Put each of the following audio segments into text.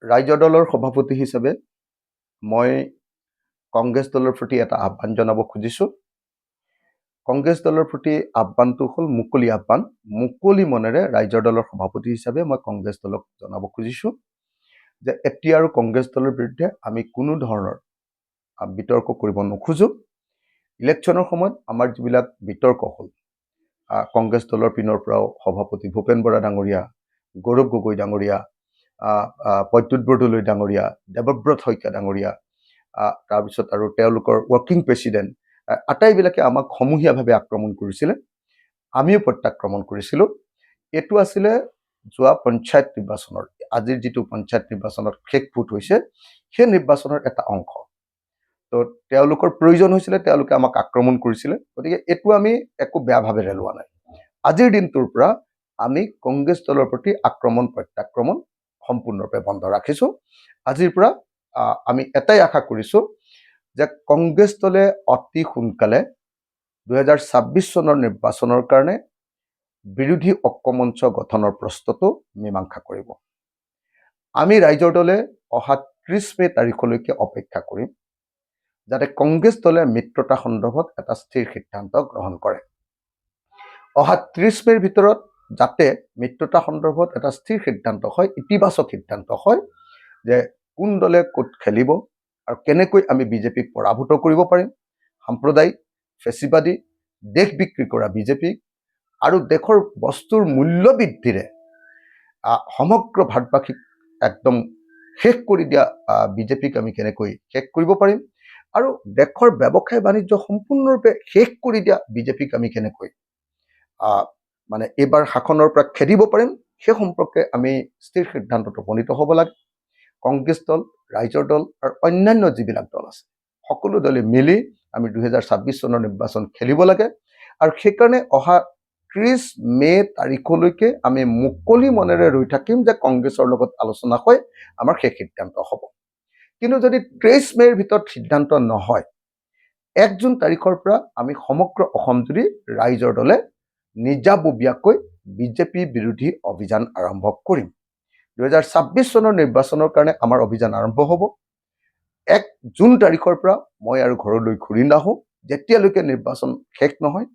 ৰাইজৰ দলৰ সভাপতি হিচাপে মই কংগ্ৰেছ দলৰ প্ৰতি এটা আহ্বান জনাব খুজিছোঁ। কংগ্ৰেছ দলৰ প্ৰতি আহ্বানটো হ'ল মুকলি আহ্বান। মুকলি মনেৰে ৰাইজৰ দলৰ সভাপতি হিচাপে মই কংগ্ৰেছ দলক জনাব খুজিছোঁ যে এতিয়া আৰু কংগ্ৰেছ দলৰ বিৰুদ্ধে আমি কোনো ধৰণৰ বিতৰ্ক কৰিব নোখোজোঁ। ইলেকশ্যনৰ সময়ত আমাৰ যিবিলাক বিতৰ্ক হ'ল, কংগ্ৰেছ দলৰ পিনৰ পৰাও সভাপতি ভূপেন বৰা ডাঙৰীয়া, গৌৰৱ গগৈ ডাঙৰীয়া, প্ৰদ্যুৎ বৰদলৈ ডাঙৰীয়া, দেৱব্ৰত শইকীয়া ডাঙৰীয়া, তাৰপিছত আৰু তেওঁলোকৰ ৱৰ্কিং প্ৰেচিডেণ্ট আটাইবিলাকে আমাক সমূহীয়াভাৱে আক্ৰমণ কৰিছিলে। আমিও প্ৰত্যাক্ৰমণ কৰিছিলোঁ। এইটো আছিলে যোৱা পঞ্চায়ত নিৰ্বাচনৰ, আজিৰ যিটো পঞ্চায়ত নিৰ্বাচনত শেষ ভোট হৈছে, সেই নিৰ্বাচনৰ এটা অংশ। তো তেওঁলোকৰ প্ৰয়োজন হৈছিলে, তেওঁলোকে আমাক আক্ৰমণ কৰিছিলে। গতিকে এইটো আমি একো বেয়া ভাৱেৰে লোৱা নাই। আজিৰ দিনটোৰ পৰা আমি কংগ্ৰেছ দলৰ প্ৰতি আক্ৰমণ প্ৰত্যাক্ৰমণ সম্পূৰ্ণৰূপে বন্ধ ৰাখিছোঁ। আজিৰ পৰা আমি এটাই আশা কৰিছোঁ যে কংগ্ৰেছ দলে অতি সোনকালে 2026 চনৰ নিৰ্বাচনৰ কাৰণে বিৰোধী ঐক্যমঞ্চ গঠনৰ প্ৰস্তুতো মীমাংসা কৰিব। আমি ৰাইজৰ দলে অহা 30 মে তাৰিখলৈকে অপেক্ষা কৰিম যাতে কংগ্ৰেছ দলে মিত্ৰতা সন্দৰ্ভত এটা স্থিৰ সিদ্ধান্ত গ্ৰহণ কৰে। অহা 30 মেৰ ভিতৰত যাতে মিত্ৰতা সন্দৰ্ভত এটা স্থিৰ সিদ্ধান্ত হয়, ইতিবাচক সিদ্ধান্ত হয় যে কোন দলে ক'ত খেলিব আৰু কেনেকৈ আমি বিজেপিক পৰাভূত কৰিব পাৰিম। সাম্প্ৰদায়িক, ফেচিবাদী, দেশ বিক্ৰী কৰা বিজেপিক আৰু দেশৰ বস্তুৰ মূল্য বৃদ্ধিৰে সমগ্ৰ ভাৰতবাসীক একদম শেষ কৰি দিয়া বিজেপিক আমি কেনেকৈ শেষ কৰিব পাৰিম আৰু দেশৰ ব্যৱসায় বাণিজ্য সম্পূৰ্ণৰূপে শেষ কৰি দিয়া বিজেপিক আমি কেনেকৈ মানে এইবাৰ শাসনৰ পৰা খেদিব পাৰিম, সেই সম্পৰ্কে আমি স্থিৰ সিদ্ধান্তত উপনীত হ'ব লাগে। কংগ্ৰেছ দল, ৰাইজৰ দল আৰু অন্যান্য যিবিলাক দল আছে, সকলো দলে মিলি আমি 2026 চনৰ নিৰ্বাচন খেলিব লাগে। আৰু সেইকাৰণে অহা 30 মে তাৰিখলৈকে আমি মুকলি মনেৰে ৰৈ থাকিম যে কংগ্ৰেছৰ লগত আলোচনা হৈ আমাৰ সেই সিদ্ধান্ত হ'ব। কিন্তু যদি 23 মেৰ ভিতৰত সিদ্ধান্ত নহয়, 1 জুন তাৰিখৰ পৰা আমি সমগ্ৰ অসম জুৰি ৰাইজৰ দলে নিজাববীয়াকৈ বিজেপি বিৰোধী অভিযান আৰম্ভ কৰিম। 2026 চনৰ নিৰ্বাচনৰ কাৰণে আমাৰ অভিযান আৰম্ভ হ'ব। 1 জুন তাৰিখৰ পৰা মই আৰু ঘৰলৈ ঘূৰি নাহোঁ যেতিয়ালৈকে নিৰ্বাচন শেষ নহয়।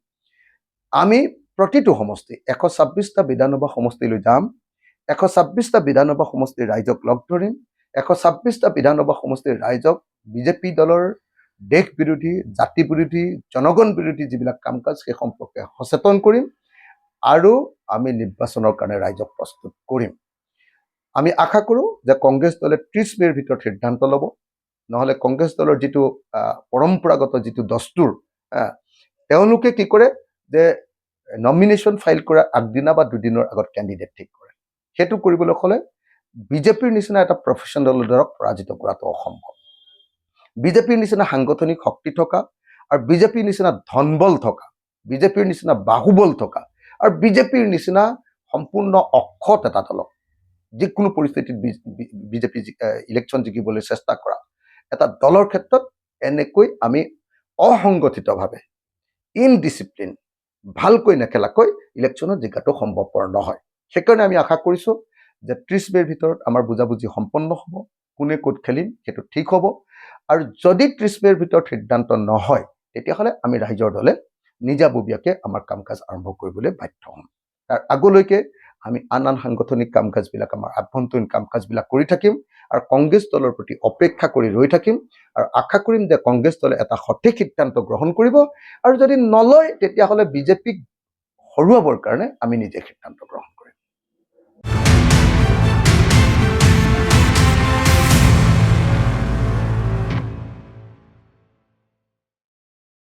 আমি প্ৰতিটো সমষ্টি 126টা বিধানসভা সমষ্টিলৈ যাম। 126টা বিধানসভা সমষ্টিৰ ৰাইজক লগ ধৰিম। 126টা বিধানসভা সমষ্টিৰ ৰাইজক বিজেপি দলৰ দেশ বিৰোধী, জাতি বিৰোধী, জনগণ বিৰোধী যিবিলাক কাম কাজ সেই সম্পৰ্কে সচেতন কৰিম আৰু আমি নিৰ্বাচনৰ কাৰণে ৰাইজক প্ৰস্তুত কৰিম। আমি আশা কৰোঁ যে কংগ্ৰেছ দলে 30 মেৰ ভিতৰত সিদ্ধান্ত ল'ব। নহ'লে কংগ্ৰেছ দলৰ যিটো পৰম্পৰাগত যিটো দস্তুৰ, তেওঁলোকে কি কৰে যে নমিনেশ্যন ফাইল কৰাৰ আগদিনা বা দুদিনৰ আগত কেণ্ডিডেট ঠিক কৰে। সেইটো কৰিবলৈ হ'লে বিজেপিৰ নিচিনা এটা প্ৰফেশ্যনেল দলক পৰাজিত কৰাটো অসম্ভৱ। বিজেপিৰ নিচিনা সাংগঠনিক শক্তি থকা আৰু বিজেপিৰ নিচিনা ধনবল থকা, বিজেপিৰ নিচিনা বাহুবল থকা আৰু বিজেপিৰ নিচিনা সম্পূৰ্ণ অক্ষত এটা দলক যিকোনো পৰিস্থিতিত বিজেপি ইলেকশ্যন জিকিবলৈ চেষ্টা কৰা এটা দলৰ ক্ষেত্ৰত এনেকৈ আমি অসংগঠিতভাৱে ইনডিচিপ্লিন ভালকৈ নেখেলাকৈ ইলেকশ্যনত জিকাটো সম্ভৱপৰ নহয়। সেইকাৰণে আমি আশা কৰিছোঁ যে 30 মেৰ ভিতৰত আমাৰ বুজাবুজি সম্পন্ন হ'ব, কোনে ক'ত খেলিম সেইটো ঠিক হ'ব। আৰু যদি 30 মেৰ ভিতৰত সিদ্ধান্ত নহয়, তেতিয়াহ'লে আমি ৰাইজৰ দলে নিজাববীয়াকৈ আমাৰ কাম কাজ আৰম্ভ কৰিবলৈ বাধ্য হ'ম। তাৰ আগলৈকে আমি আন সাংগঠনিক কাম কাজবিলাক, আমাৰ আভ্যন্তৰীণ কাম কাজবিলাক কৰি থাকিম আৰু কংগ্ৰেছ দলৰ প্ৰতি অপেক্ষা কৰি ৰৈ থাকিম আৰু আশা কৰিম যে কংগ্ৰেছ দলে এটা সঠিক সিদ্ধান্ত গ্ৰহণ কৰিব আৰু যদি নলয় তেতিয়াহ'লে বিজেপিক হৰুৱাবৰ কাৰণে আমি নিজে সিদ্ধান্ত গ্ৰহণ কৰিম।